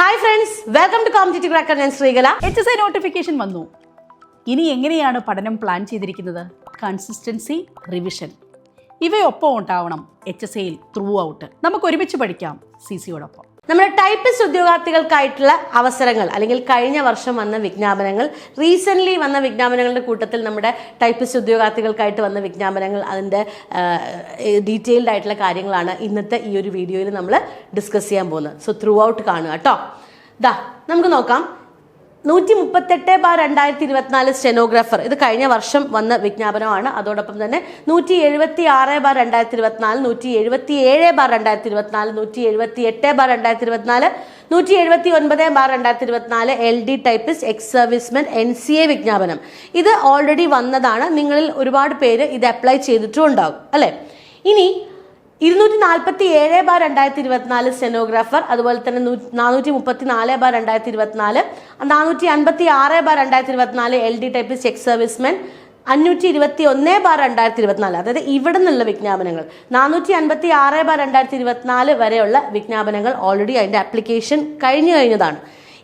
Hi friends, welcome to competitive cracker. ഞാൻ Sreekala. HSI notification വന്നു. ഇനി എങ്ങനെയാണ് പഠനം പ്ലാൻ ചെയ്തിരിക്കുന്നത്? കൺസിസ്റ്റൻസി, റിവിഷൻ ഇവയൊപ്പം ഉണ്ടാവണം HSIയിൽ ത്രൂ ഔട്ട്. നമുക്ക് ഒരുമിച്ച് പഠിക്കാം CCയോടൊപ്പം. നമ്മുടെ ടൈപ്പിസ്റ്റ് ഉദ്യോഗാർത്ഥികൾക്കായിട്ടുള്ള അവസരങ്ങൾ അല്ലെങ്കിൽ കഴിഞ്ഞ വർഷം വന്ന വിജ്ഞാപനങ്ങൾ, റീസെൻ്റ്ലി വന്ന വിജ്ഞാപനങ്ങളുടെ കൂട്ടത്തിൽ നമ്മുടെ ടൈപ്പിസ്റ്റ് ഉദ്യോഗാർത്ഥികൾക്കായിട്ട് വന്ന വിജ്ഞാപനങ്ങൾ, അതിൻ്റെ ഡീറ്റെയിൽഡ് ആയിട്ടുള്ള കാര്യങ്ങളാണ് ഇന്നത്തെ ഈ ഒരു വീഡിയോയിൽ നമ്മൾ ഡിസ്കസ് ചെയ്യാൻ പോകുന്നത്. സോ ത്രൂ ഔട്ട് കാണുക കേട്ടോ. നമുക്ക് നോക്കാം. 138/2024 സ്റ്റെനോഗ്രാഫർ, ഇത് കഴിഞ്ഞ വർഷം വന്ന വിജ്ഞാപനമാണ്. അതോടൊപ്പം തന്നെ 176/2024, 177/2024, 178/2024, 179/2024 LD typist ex servicemen NCA വിജ്ഞാപനം. ഇത് ഓൾറെഡി വന്നതാണ്. നിങ്ങളിൽ ഒരുപാട് പേര് ഇത് അപ്ലൈ ചെയ്തിട്ടും ഉണ്ടാകും അല്ലേ. ഇനി 247/2024 സ്റ്റെനോഗ്രാഫർ, അതുപോലെ തന്നെ 434/2024, 456/2024 LD ടൈപ്പിസ്റ്റ് എക്സ് സർവീസ്മെൻ, 521/2024, അതായത് ഇവിടെ നിന്നുള്ള വിജ്ഞാപനങ്ങൾ, 456/2024 വരെയുള്ള വിജ്ഞാപനങ്ങൾ ഓൾറെഡി അതിൻ്റെ ആപ്ലിക്കേഷൻ കഴിഞ്ഞതാണ്.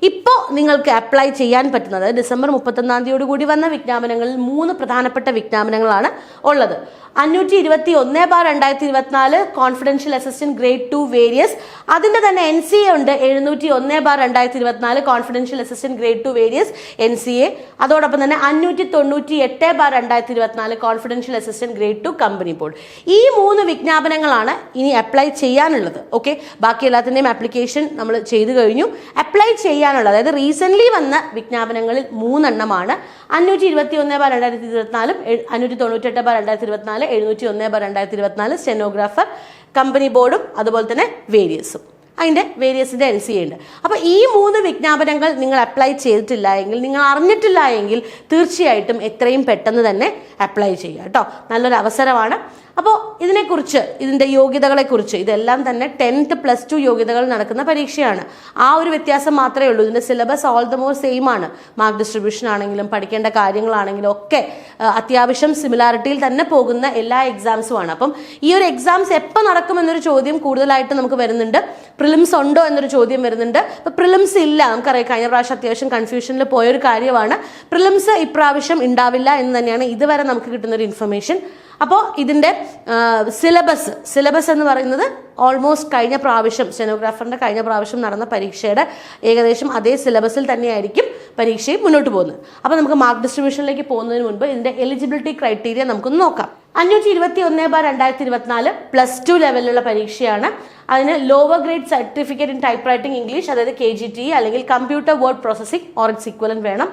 ഇപ്പോൾ നിങ്ങൾക്ക് അപ്ലൈ ചെയ്യാൻ പറ്റുന്നത് ഡിസംബർ 31 കൂടി വന്ന വിജ്ഞാപനങ്ങളിൽ 3 പ്രധാനപ്പെട്ട വിജ്ഞാപനങ്ങളാണ് ഉള്ളത്. 521/2024 കോൺഫിഡൻഷ്യൽ അസിസ്റ്റന്റ് ഗ്രേഡ് 2 വേരിയസ്, അതിൻ്റെ തന്നെ NCA ഉണ്ട്. 701/2024 confidential assistant grade 2 various NCA. അതോടൊപ്പം തന്നെ 598/2024 confidential assistant grade 2 company board. ഈ 3 വിജ്ഞാപനങ്ങളാണ് ഇനി അപ്ലൈ ചെയ്യാനുള്ളത്. ഓക്കെ, ബാക്കി എല്ലാത്തിൻ്റെയും ആപ്ലിക്കേഷൻ നമ്മൾ ചെയ്തു കഴിഞ്ഞു. അപ്ലൈ ചെയ്യാനുള്ളത്, അതായത് റീസെൻ്റ്ലി വന്ന വിജ്ഞാപനങ്ങളിൽ 3 എണ്ണമാണ്. 521/2024, 598/2024, 701/2024 സ്റ്റെനോഗ്രാഫർ, കമ്പനി ബോർഡും അതുപോലെ തന്നെ വേരിയസും. അതിൻ്റെ വേരിയസിൻ്റെ NCA ഉണ്ട്. അപ്പോൾ ഈ 3 വിജ്ഞാപനങ്ങൾ നിങ്ങൾ അപ്ലൈ ചെയ്തിട്ടില്ല എങ്കിൽ, നിങ്ങൾ അറിഞ്ഞിട്ടില്ല എങ്കിൽ തീർച്ചയായിട്ടും എത്രയും പെട്ടെന്ന് തന്നെ അപ്ലൈ ചെയ്യുക കേട്ടോ. നല്ലൊരു അവസരമാണ്. അപ്പോൾ ഇതിനെക്കുറിച്ച്, ഇതിൻ്റെ യോഗ്യതകളെക്കുറിച്ച്, ഇതെല്ലാം തന്നെ 10th +2 യോഗ്യതകൾ നടക്കുന്ന പരീക്ഷയാണ്. ആ ഒരു വ്യത്യാസം മാത്രമേ ഉള്ളൂ. ഇതിൻ്റെ syllabus all the more same ആണ്. മാർക്ക് ഡിസ്ട്രിബ്യൂഷൻ ആണെങ്കിലും പഠിക്കേണ്ട കാര്യങ്ങളാണെങ്കിലും ഒക്കെ അത്യാവശ്യം സിമിലാരിറ്റിയിൽ തന്നെ പോകുന്ന എല്ലാ എക്സാംസുമാണ്. അപ്പം ഈ ഒരു എക്സാംസ് എപ്പോൾ നടക്കുമെന്നൊരു ചോദ്യം കൂടുതലായിട്ട് നമുക്ക് വരുന്നുണ്ട്. പ്രിലിംസ് ഉണ്ടോ എന്നൊരു ചോദ്യം വരുന്നുണ്ട്. അപ്പോൾ പ്രിലിംസ് ഇല്ല, നമുക്കറിയാം. കഴിഞ്ഞ പ്രാവശ്യം അത്യാവശ്യം കൺഫ്യൂഷനിൽ പോയൊരു കാര്യമാണ്. പ്രിലിംസ് ഇപ്രാവശ്യം ഉണ്ടാവില്ല എന്ന് തന്നെയാണ് ഇതുവരെ നമുക്ക് കിട്ടുന്നൊരു ഇൻഫർമേഷൻ. അപ്പോൾ ഇതിൻ്റെ സിലബസ് എന്ന് പറയുന്നത് ഓൾമോസ്റ്റ് കഴിഞ്ഞ പ്രാവശ്യം സ്റ്റെനോഗ്രാഫറിൻ്റെ കഴിഞ്ഞ പ്രാവശ്യം നടന്ന പരീക്ഷയുടെ ഏകദേശം അതേ സിലബസിൽ തന്നെയായിരിക്കും പരീക്ഷയും മുന്നോട്ട് പോകുന്നത്. അപ്പോൾ നമുക്ക് മാർക്ക് ഡിസ്ട്രിബ്യൂഷനിലേക്ക് പോകുന്നതിന് മുൻപ് ഇതിൻ്റെ എലിജിബിലിറ്റി ക്രൈറ്റീരിയ നമുക്കൊന്ന് നോക്കാം. 521/2024 +2 ലെവലിലുള്ള പരീക്ഷയാണ്. അതിന് lower grade certificate in typewriting English, അതായത് KGTE അല്ലെങ്കിൽ computer word processing or its equivalent വേണം.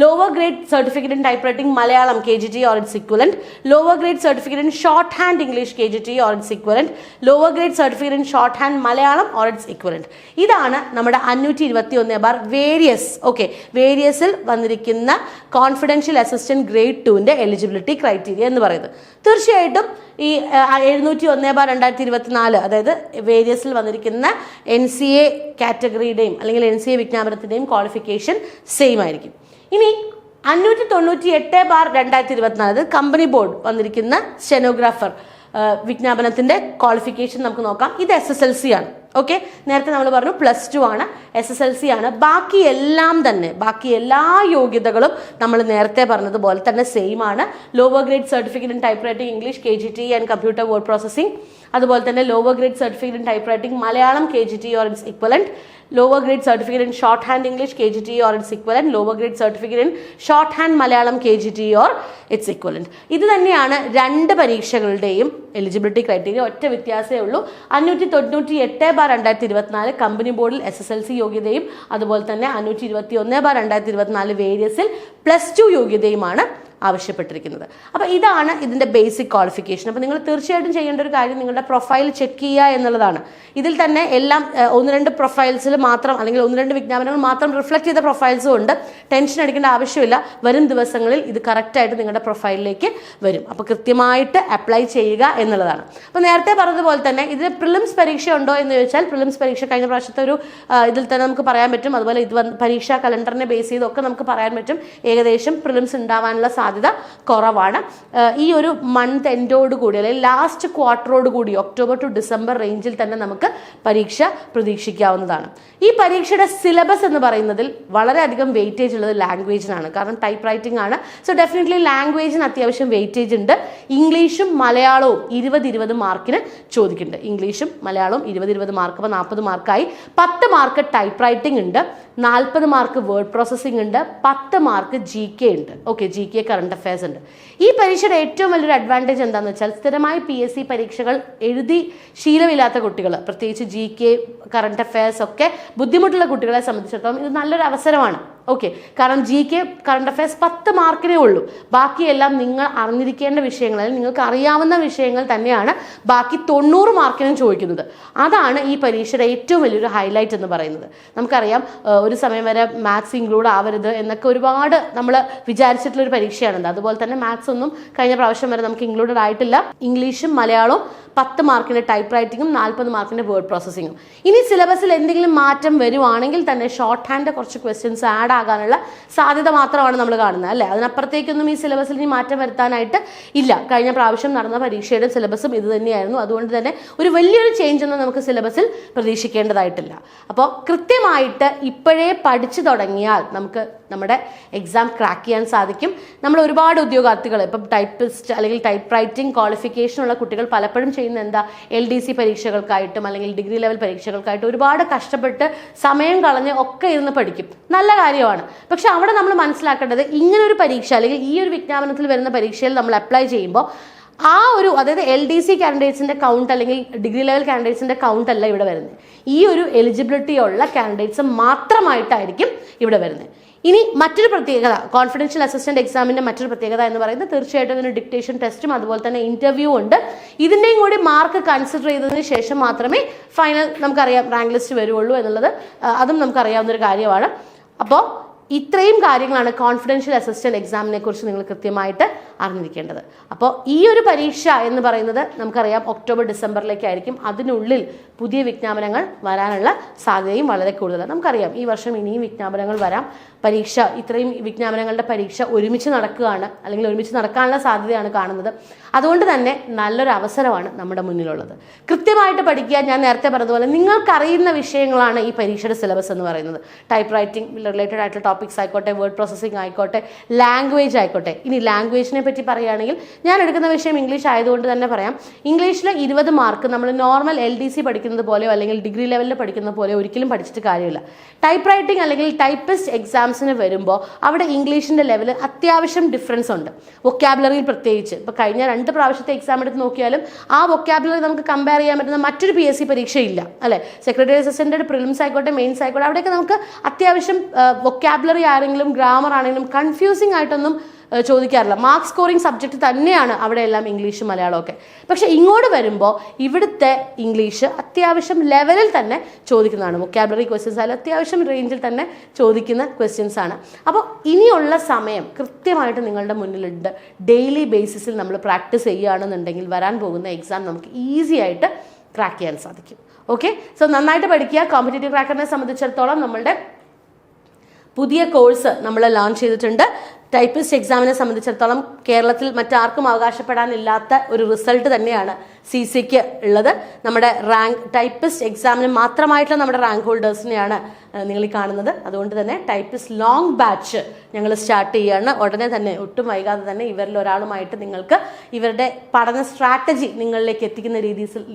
Lower grade certificate in typewriting Malayalam KGTE or its equivalent, lower grade certificate in shorthand English KGTE or its equivalent, lower grade certificate in shorthand Malayalam or its equivalent. ഇതാണ് നമ്മുടെ 521 various. Okay, വേരിയസിൽ വന്നിരിക്കുന്ന confidential assistant grade 2ന്റെ eligibility criteria എന്ന് പറയുന്നത്. തീർച്ചയായിട്ടും ഈ 701/2024, അതായത് വേരിയസിൽ വന്നിരിക്കുന്ന NCA കാറ്റഗറിയുടെയും അല്ലെങ്കിൽ NCA വിജ്ഞാപനത്തിൻ്റെയും ക്വാളിഫിക്കേഷൻ സെയിം ആയിരിക്കും. ഇനി 598/2024 കമ്പനി ബോർഡ് വന്നിരിക്കുന്ന സ്റ്റെനോഗ്രാഫർ വിജ്ഞാപനത്തിൻ്റെ ക്വാളിഫിക്കേഷൻ നമുക്ക് നോക്കാം. ഇത് SSLC ആണ്. ഓക്കെ, നേരത്തെ നമ്മൾ പറഞ്ഞു +2 ആണ്, SSLC ആണ്. ബാക്കി എല്ലാ യോഗ്യതകളും നമ്മൾ നേരത്തെ പറഞ്ഞതുപോലെ തന്നെ സെയിം ആണ്. Lower grade certificate in typewriting English KGTE and computer word processing, അതുപോലെ തന്നെ lower grade certificate in typewriting Malayalam KGTE or its equivalent, lower grade certificate in shorthand English KGTE or its equivalent, lower grade certificate in shorthand Malayalam KGTE or its equivalent. ഇത് തന്നെയാണ് രണ്ട് പരീക്ഷകളുടെയും eligibility criteria. ഒറ്റ വ്യത്യാസമേ ഉള്ളൂ. 598/2024 company ബോർഡിൽ SSLC യോഗ്യതയും അതുപോലെ തന്നെ 521/2024 വേരിയസിൽ +2 യോഗ്യതയുമാണ് ആവശ്യപ്പെട്ടിരിക്കുന്നത്. അപ്പോൾ ഇതാണ് ഇതിൻ്റെ ബേസിക് ക്വാളിഫിക്കേഷൻ. അപ്പോൾ നിങ്ങൾ തീർച്ചയായിട്ടും ചെയ്യേണ്ട ഒരു കാര്യം നിങ്ങളുടെ പ്രൊഫൈൽ ചെക്ക് ചെയ്യുക എന്നുള്ളതാണ്. ഇതിൽ തന്നെ എല്ലാം 1-2 പ്രൊഫൈൽസിൽ മാത്രം അല്ലെങ്കിൽ 1-2 വിജ്ഞാപനങ്ങൾ മാത്രം റിഫ്ലക്ട് ചെയ്ത പ്രൊഫൈൽസും ഉണ്ട്. ടെൻഷൻ അടിക്കേണ്ട ആവശ്യമില്ല. വരും ദിവസങ്ങളിൽ ഇത് കറക്റ്റായിട്ട് നിങ്ങളുടെ പ്രൊഫൈലിലേക്ക് വരും. അപ്പോൾ കൃത്യമായിട്ട് അപ്ലൈ ചെയ്യുക എന്നുള്ളതാണ്. അപ്പോൾ നേരത്തെ പറഞ്ഞതുപോലെ തന്നെ ഇതിന് പ്രിലിംസ് പരീക്ഷ ഉണ്ടോ എന്ന് ചോദിച്ചാൽ, പ്രിലിംസ് പരീക്ഷ കഴിഞ്ഞ പ്രാവശ്യത്തെ ഒരു ഇതിൽ തന്നെ നമുക്ക് പറയാൻ പറ്റും. അതുപോലെ ഇത് പരീക്ഷാ കലണ്ടറിനെ ബേസ് ചെയ്തൊക്കെ നമുക്ക് പറയാൻ പറ്റും ഏകദേശം പ്രിലിംസ് ഉണ്ടാവാനുള്ള സാധ്യത സാധ്യത കുറവാണ്. ഈ ഒരു മന്ത് എൻഡോട് കൂടി അല്ലെങ്കിൽ ലാസ്റ്റ് ക്വാർട്ടറോട് കൂടി ഒക്ടോബർ ടു ഡിസംബർ റേഞ്ചിൽ തന്നെ നമുക്ക് പരീക്ഷ പ്രതീക്ഷിക്കാവുന്നതാണ്. ഈ പരീക്ഷയുടെ സിലബസ് എന്ന് പറയുന്നതിൽ വളരെയധികം വെയിറ്റേജ് ഉള്ളത് ലാംഗ്വേജിനാണ്. കാരണം ടൈപ്പ് റൈറ്റിംഗ് ആണ്. സോ ഡെഫിനറ്റ്ലി ലാംഗ്വേജിന് അത്യാവശ്യം വെയിറ്റേജ് ഉണ്ട്. ഇംഗ്ലീഷും മലയാളവും 20 മാർക്കിന് ചോദിക്കുന്നുണ്ട്. ഇംഗ്ലീഷും മലയാളവും 20 മാർക്ക്, അപ്പോൾ 40 മാർക്കായി. 10 മാർക്ക് ടൈപ്പ് റൈറ്റിംഗ് ഉണ്ട്, 40 മാർക്ക് വേർഡ് പ്രോസസ്സിംഗ് ഉണ്ട്, 10 മാർക്ക് GK ഉണ്ട്. ഓക്കെ, GK കറണ്ട് അഫയേഴ്സ് ഉണ്ട്. ഈ പരീക്ഷയുടെ ഏറ്റവും വലിയൊരു അഡ്വാൻറ്റേജ് എന്താണെന്ന് വെച്ചാൽ സ്ഥിരമായി PSC പരീക്ഷകൾ എഴുതി ശീലമില്ലാത്ത കുട്ടികൾ, പ്രത്യേകിച്ച് GK കറണ്ട് അഫയേഴ്സ് ഒക്കെ ബുദ്ധിമുട്ടുള്ള കുട്ടികളെ സംബന്ധിച്ചിടത്തോളം ഇത് നല്ലൊരു അവസരമാണ്. ഓക്കെ, കാരണം GK കറണ്ട് അഫയേഴ്സ് 10 മാർക്കിനേ ഉള്ളൂ. ബാക്കിയെല്ലാം നിങ്ങൾ അറിഞ്ഞിരിക്കേണ്ട വിഷയങ്ങൾ, അല്ലെങ്കിൽ നിങ്ങൾക്ക് അറിയാവുന്ന വിഷയങ്ങൾ തന്നെയാണ് ബാക്കി 90 മാർക്കിനും ചോദിക്കുന്നത്. അതാണ് ഈ പരീക്ഷയുടെ ഏറ്റവും വലിയൊരു ഹൈലൈറ്റ് എന്ന് പറയുന്നത്. നമുക്കറിയാം ഒരു സമയം വരെ മാത്സ് ഇൻക്ലൂഡ് ആവരുത് എന്നൊക്കെ ഒരുപാട് നമ്മൾ വിചാരിച്ചിട്ടുള്ളൊരു പരീക്ഷയാണത്. അതുപോലെ തന്നെ മാത്സ് ഒന്നും കഴിഞ്ഞ പ്രാവശ്യം വരെ നമുക്ക് ഇൻക്ലൂഡഡ് ആയിട്ടില്ല. ഇംഗ്ലീഷും മലയാളവും 10 മാർക്കിൻ്റെ ടൈപ്പ് റൈറ്റിങ്ങും 40 മാർക്കിൻ്റെ വേർഡ് പ്രോസസ്സിങ്ങും. ഇനി സിലബസിൽ എന്തെങ്കിലും മാറ്റം വരുവാണെങ്കിൽ തന്നെ ഷോർട്ട് ഹാൻഡ് കുറച്ച് ക്വസ്റ്റ്യൻസ് ആഡ് ആകാനുള്ള സാധ്യത മാത്രമാണ് നമ്മൾ കാണുന്നത്, അല്ലേ? അതിനപ്പുറത്തേക്കൊന്നും ഈ സിലബസിൽ ഇനി മാറ്റം വരുത്താനായിട്ട് ഇല്ല. കഴിഞ്ഞ പ്രാവശ്യം നടന്ന പരീക്ഷയുടെ സിലബസും ഇത് തന്നെയായിരുന്നു. അതുകൊണ്ട് തന്നെ ഒരു വലിയൊരു ചേഞ്ച് ഒന്നും നമുക്ക് സിലബസിൽ പ്രതീക്ഷിക്കേണ്ടതായിട്ടില്ല. അപ്പോൾ കൃത്യമായിട്ട് ഇപ്പോഴേ പഠിച്ചു തുടങ്ങിയാൽ നമുക്ക് നമ്മുടെ എക്സാം ക്രാക്ക് ചെയ്യാൻ സാധിക്കും. നമ്മൾ ഒരുപാട് ഉദ്യോഗാർത്ഥികൾ ഇപ്പം ടൈപ്പിസ്റ്റ് അല്ലെങ്കിൽ ടൈപ്പ് റൈറ്റിംഗ് ക്വാളിഫിക്കേഷനുള്ള കുട്ടികൾ പലപ്പോഴും ചെയ്യുന്ന എന്താ, LDC പരീക്ഷകൾക്കായിട്ടും അല്ലെങ്കിൽ ഡിഗ്രി ലെവൽ പരീക്ഷകൾക്കായിട്ടും ഒരുപാട് കഷ്ടപ്പെട്ട് സമയം കളഞ്ഞ് ഒക്കെ ഇരുന്ന് പഠിക്കും. നല്ല കാര്യമാണ്. പക്ഷെ അവിടെ നമ്മൾ മനസ്സിലാക്കേണ്ടത് ഇങ്ങനൊരു പരീക്ഷ അല്ലെങ്കിൽ ഈ ഒരു വിജ്ഞാപനത്തിൽ വരുന്ന പരീക്ഷയിൽ നമ്മൾ അപ്ലൈ ചെയ്യുമ്പോൾ ആ ഒരു, അതായത് LDC കാൻഡിഡേറ്റ്സിൻ്റെ കൗണ്ട് അല്ലെങ്കിൽ ഡിഗ്രി ലെവൽ കാൻഡിഡേറ്റ്സിൻ്റെ കൗണ്ട് അല്ല ഇവിടെ വരുന്നത്. ഈ ഒരു എലിജിബിലിറ്റി ഉള്ള കാൻഡിഡേറ്റ്സ് മാത്രമായിട്ടായിരിക്കും ഇവിടെ വരുന്നത്. ഇനി മറ്റൊരു പ്രത്യേകത, കോൺഫിഡൻഷ്യൽ അസിസ്റ്റന്റ് എക്സാമിൻ്റെ മറ്റൊരു പ്രത്യേകത എന്ന് പറയുന്നത് തീർച്ചയായിട്ടും ഇതിന് ഡിക്റ്റേഷൻ ടെസ്റ്റും അതുപോലെ തന്നെ ഇൻ്റർവ്യൂ ഉണ്ട്. ഇതിൻ്റെയും കൂടി മാർക്ക് കൺസിഡർ ചെയ്തതിന് ശേഷം മാത്രമേ ഫൈനൽ നമുക്കറിയാം റാങ്ക് ലിസ്റ്റ് വരുള്ളൂ എന്നുള്ളത് അതും നമുക്കറിയാവുന്നൊരു കാര്യമാണ്. അപ്പോൾ ഇത്രയും കാര്യങ്ങളാണ് കോൺഫിഡൻഷ്യൽ അസിസ്റ്റന്റ് എക്സാമിനെ കുറിച്ച് നിങ്ങൾ കൃത്യമായിട്ട് അറിഞ്ഞിരിക്കേണ്ടത്. അപ്പോൾ ഈ ഒരു പരീക്ഷ എന്ന് പറയുന്നത് നമുക്കറിയാം ഒക്ടോബർ ഡിസംബറിലേക്കായിരിക്കും. അതിനുള്ളിൽ പുതിയ വിജ്ഞാപനങ്ങൾ വരാനുള്ള സാധ്യതയും വളരെ കൂടുതലാണ്. നമുക്കറിയാം ഈ വർഷം ഇനിയും വിജ്ഞാപനങ്ങൾ വരാം. പരീക്ഷ, ഇത്രയും വിജ്ഞാപനങ്ങളുടെ പരീക്ഷ ഒരുമിച്ച് നടക്കുകയാണ്, അല്ലെങ്കിൽ ഒരുമിച്ച് നടക്കാനുള്ള സാധ്യതയാണ് കാണുന്നത്. അതുകൊണ്ട് തന്നെ നല്ലൊരു അവസരമാണ് നമ്മുടെ മുന്നിലുള്ളത്. കൃത്യമായിട്ട് പഠിക്കുക. ഞാൻ നേരത്തെ പറഞ്ഞതുപോലെ നിങ്ങൾക്കറിയുന്ന വിഷയങ്ങളാണ് ഈ പരീക്ഷയുടെ സിലബസ് എന്ന് പറയുന്നത്. ടൈപ്പ് റൈറ്റിംഗ് റിലേറ്റഡ് ആയിട്ടുള്ള ടോപ്പിക്സ് ആയിക്കോട്ടെ, വേർഡ് പ്രോസസ്സിംഗ് ആയിക്കോട്ടെ, ലാംഗ്വേജ് ആയിക്കോട്ടെ. ഇനി ലാംഗ്വേജിനെ പറ്റി പറയുകയാണെങ്കിൽ ഞാൻ എടുക്കുന്ന വിഷയം ഇംഗ്ലീഷ് ആയതുകൊണ്ട് തന്നെ പറയാം. ഇംഗ്ലീഷിൽ 20 മാർക്ക് നമ്മൾ നോർമൽ LDC പഠിക്കുന്നത് പോലെയോ അല്ലെങ്കിൽ ഡിഗ്രി ലെവലിൽ പഠിക്കുന്ന പോലെയോ ഒരിക്കലും പഠിച്ചിട്ട് കാര്യമില്ല. ടൈപ്പ് റൈറ്റിംഗ് അല്ലെങ്കിൽ ടൈപ്പിസ്റ്റ് എക്സാംസിന് വരുമ്പോൾ അവിടെ ഇംഗ്ലീഷിൻ്റെ ലെവൽ അത്യാവശ്യം ഡിഫറൻസ് ഉണ്ട്. വൊക്കാബുലറിയിൽ പ്രത്യേകിച്ച് ഇപ്പോൾ കഴിഞ്ഞ 2 പ്രാവശ്യത്തെ എക്സാം എടുത്ത് നോക്കിയാലും ആ വൊക്കാബുലറി നമുക്ക് കമ്പയർ ചെയ്യാൻ പറ്റുന്ന മറ്റൊരു PSC പരീക്ഷയില്ല, അല്ലേ? സെക്രട്ടറി അസിസ്റ്റന്റ് പ്രിലിംസ് ആയിക്കോട്ടെ, മെയിൻസ് ആയിക്കോട്ടെ, അവിടെയൊക്കെ നമുക്ക് അത്യാവശ്യം വൊക്കാബുലറി ആണെങ്കിലും ഗ്രാമർ ആണെങ്കിലും കൺഫ്യൂസിംഗ് ആയിട്ടൊന്നും ചോദിക്കാറില്ല. മാർക്ക് സ്കോറിംഗ് സബ്ജക്റ്റ് തന്നെയാണ് അവിടെയെല്ലാം ഇംഗ്ലീഷും മലയാളമൊക്കെ. പക്ഷേ ഇങ്ങോട്ട് വരുമ്പോൾ ഇവിടുത്തെ ഇംഗ്ലീഷ് അത്യാവശ്യം ലെവലിൽ തന്നെ ചോദിക്കുന്നതാണ്. വൊക്കാബുലറി ക്വസ്റ്റ്യൻസ് ആയാലും അത്യാവശ്യം റേഞ്ചിൽ തന്നെ ചോദിക്കുന്ന ക്വസ്റ്റ്യൻസ് ആണ്. അപ്പോൾ ഇനിയുള്ള സമയം കൃത്യമായിട്ട് നിങ്ങളുടെ മുന്നിലുണ്ട്. ഡെയിലി ബേസിസിൽ നമ്മൾ പ്രാക്ടീസ് ചെയ്യുകയാണെന്നുണ്ടെങ്കിൽ വരാൻ പോകുന്ന എക്സാം നമുക്ക് ഈസി ആയിട്ട് ക്രാക്ക് ചെയ്യാൻ സാധിക്കും. ഓക്കെ, സോ നന്നായിട്ട് പഠിക്കുക. കോമ്പറ്റേറ്റീവ് ക്രാക്കറിനെ സംബന്ധിച്ചിടത്തോളം നമ്മളുടെ പുതിയ കോഴ്സ് നമ്മൾ ലോഞ്ച് ചെയ്തിട്ടുണ്ട്. ടൈപ്പിസ്റ്റ് എക്സാമിനെ സംബന്ധിച്ചിടത്തോളം കേരളത്തിൽ മറ്റാർക്കും അവകാശപ്പെടാനില്ലാത്ത ഒരു റിസൾട്ട് തന്നെയാണ് CCക്ക് ഉള്ളത്. നമ്മുടെ റാങ്ക് ടൈപ്പിസ്റ്റ് എക്സാമിന് മാത്രമായിട്ടുള്ള നമ്മുടെ റാങ്ക് ഹോൾഡേഴ്സിനെയാണ് നിങ്ങൾ ഈ കാണുന്നത്. അതുകൊണ്ട് തന്നെ ടൈപ്പിസ്റ്റ് ലോങ് ബാച്ച് ഞങ്ങൾ സ്റ്റാർട്ട് ചെയ്യുകയാണ്. ഉടനെ തന്നെ, ഒട്ടും വൈകാതെ തന്നെ ഇവരിൽ ഒരാളുമായിട്ട് നിങ്ങൾക്ക് ഇവരുടെ പഠന സ്ട്രാറ്റജി നിങ്ങളിലേക്ക് എത്തിക്കുന്ന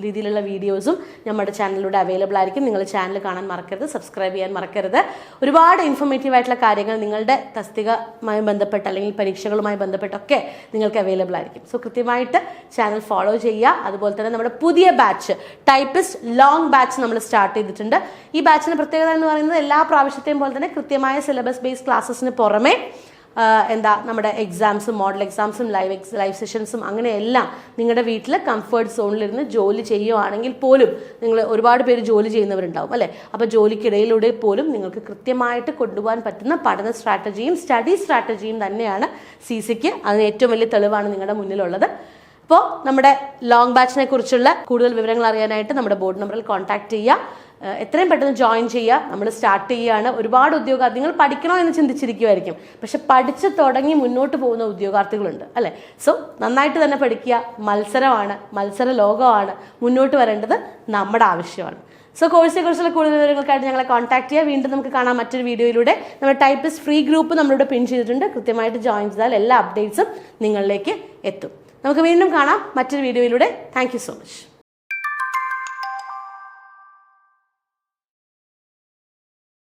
രീതിയിലുള്ള വീഡിയോസും നമ്മുടെ ചാനലിലൂടെ അവൈലബിൾ ആയിരിക്കും. നിങ്ങൾ ചാനൽ കാണാൻ മറക്കരുത്, സബ്സ്ക്രൈബ് ചെയ്യാൻ മറക്കരുത്. ഒരുപാട് ഇൻഫോർമേറ്റീവ് ആയിട്ടുള്ള കാര്യങ്ങൾ നിങ്ങളുടെ തസ്തികയുമായി ബന്ധപ്പെട്ട് അല്ലെങ്കിൽ പരീക്ഷകളുമായി ബന്ധപ്പെട്ടൊക്കെ നിങ്ങൾക്ക് അവൈലബിൾ ആയിരിക്കും. സോ കൃത്യമായിട്ട് ചാനൽ ഫോളോ ചെയ്യുക. അതുപോലെ തന്നെ നമ്മുടെ പുതിയ ബാച്ച് ടൈപ്പിസ്റ്റ് ലോങ് ബാച്ച് നമ്മൾ സ്റ്റാർട്ട് ചെയ്തിട്ടുണ്ട്. ഈ ബാച്ചിന് പ്രത്യേകത എന്ന് പറയുന്നത് എല്ലാ പ്രാവശ്യത്തെയും പോലെ തന്നെ കൃത്യമായ സിലബസ് ബേസ്ഡ് ക്ലാസ്സസിന് പുറമെ നമ്മുടെ എക്സാംസും മോഡൽ എക്സാംസും ലൈവ് സെഷൻസും അങ്ങനെയെല്ലാം നിങ്ങളുടെ വീട്ടിൽ കംഫർട്ട് സോണിലിരുന്ന് ജോലി ചെയ്യുകയാണെങ്കിൽ പോലും, നിങ്ങൾ ഒരുപാട് പേര് ജോലി ചെയ്യുന്നവരുണ്ടാവും, അല്ലേ? അപ്പോൾ ജോലിക്കിടയിലൂടെ പോലും നിങ്ങൾക്ക് കൃത്യമായിട്ട് കൊണ്ടുപോകാൻ പറ്റുന്ന പഠന സ്ട്രാറ്റജിയും സ്റ്റഡി സ്ട്രാറ്റജിയും തന്നെയാണ് CCക്ക്. അതിന് ഏറ്റവും വലിയ തെളിവാണ് നിങ്ങളുടെ മുന്നിലുള്ളത്. അപ്പോൾ നമ്മുടെ ലോങ് ബാച്ചിനെ കുറിച്ചുള്ള കൂടുതൽ വിവരങ്ങൾ അറിയാനായിട്ട് നമ്മുടെ ബോർഡ് നമ്പറിൽ കോൺടാക്ട് ചെയ്യുക. എത്രയും പെട്ടെന്ന് ജോയിൻ ചെയ്യുക. നമ്മൾ സ്റ്റാർട്ട് ചെയ്യുകയാണ്. ഒരുപാട് ഉദ്യോഗാർത്ഥി നിങ്ങൾ പഠിക്കണോ എന്ന് ചിന്തിച്ചിരിക്കുമായിരിക്കും, പക്ഷെ പഠിച്ച് തുടങ്ങി മുന്നോട്ട് പോകുന്ന ഉദ്യോഗാർത്ഥികളുണ്ട് അല്ലേ. സോ നന്നായിട്ട് തന്നെ പഠിക്കുക. മത്സരമാണ്, മത്സര ലോകമാണ്, മുന്നോട്ട് വരേണ്ടത് നമ്മുടെ ആവശ്യമാണ്. സോ കോഴ്സിനെക്കുറിച്ചുള്ള കൂടുതൽ വിവരങ്ങൾക്കായിട്ട് ഞങ്ങളെ കോൺടാക്ട് ചെയ്യുക. വീണ്ടും നമുക്ക് കാണാം മറ്റൊരു വീഡിയോയിലൂടെ. നമ്മുടെ ടൈപ്പിസ്റ്റ് ഫ്രീ ഗ്രൂപ്പ് നമ്മളിവിടെ പിൻ ചെയ്തിട്ടുണ്ട്. കൃത്യമായിട്ട് ജോയിൻ ചെയ്താൽ എല്ലാ അപ്ഡേറ്റ്സും നിങ്ങളിലേക്ക് എത്തും. നമുക്ക് വീണ്ടും കാണാം മറ്റൊരു വീഡിയോയിലൂടെ. Thank you so much.